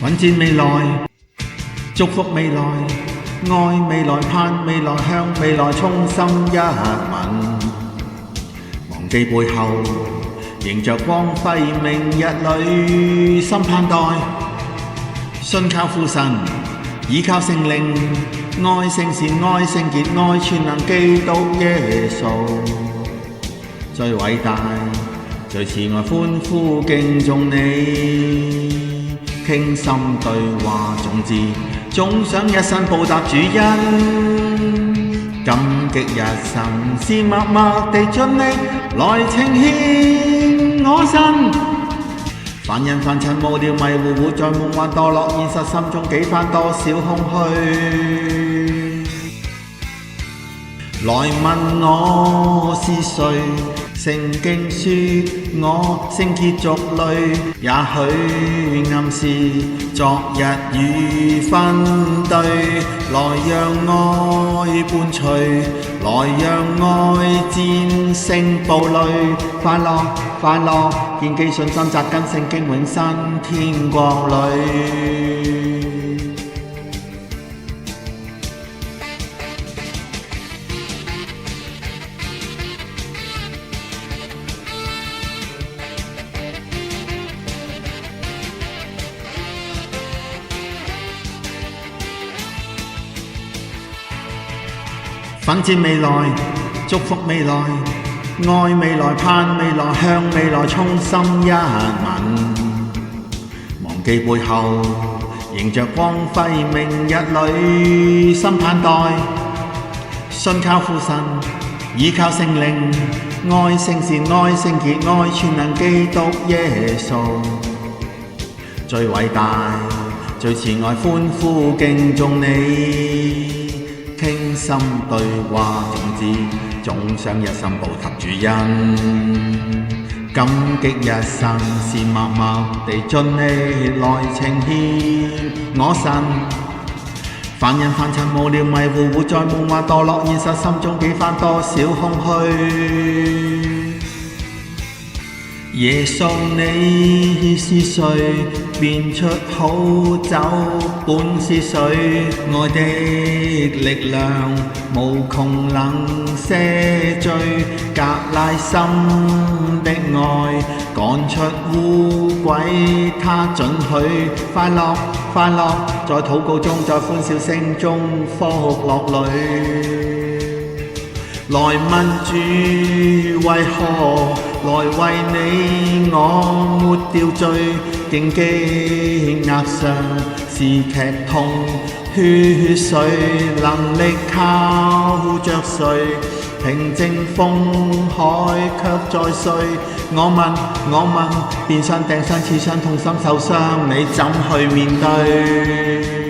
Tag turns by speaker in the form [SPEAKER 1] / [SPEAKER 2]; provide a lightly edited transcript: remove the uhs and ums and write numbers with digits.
[SPEAKER 1] 奮戰未來，祝福未來，愛未來，盼未來，向未來衷心一吻。忘記背後，迎着光輝，明日裏心盼待。信靠父神，倚靠聖靈，愛聖善，愛聖潔，愛全能基督耶穌。最偉大，最慈愛，歡呼敬重你，傾心對話總之，總想一生報答主恩。感激日神是默默地盡力來呈獻我神。凡人凡塵無聊迷糊，活在夢幻墮落現實，心中幾番多少空虛。來問我是誰？聖經說我聖潔族類，也許暗示昨日與分對。來讓愛伴隨，來讓愛戰勝暴戾。快樂快樂，建基信心扎根聖經，永生天國裏。奮戰未來，祝福未來，愛未來，盼未來，向未來衷心一吻。忘記背後，迎着光輝，明日裏心盼待。信靠父神，倚靠聖靈，愛聖善，愛聖潔，愛全能基督耶穌。最偉大，最慈愛，歡呼敬重你。傾心對話總之，總想一生報答主恩。感激日神是默默地盡力來呈獻我神。凡人凡塵無聊迷糊，活在夢幻墮落現實，心中幾番多少空虛。耶穌你是誰？變出好酒本是誰？愛的力量無窮能赦罪，格拉心的愛趕出污鬼，他准許快樂快樂，在禱告中，在歡笑聲中福樂裏。來問主為何？來為你我沒掉罪，荊棘額上是劇痛，血水能力靠着誰？平靜風海卻在睡。我問，變相掟傷刺傷痛心受傷，你怎去面對？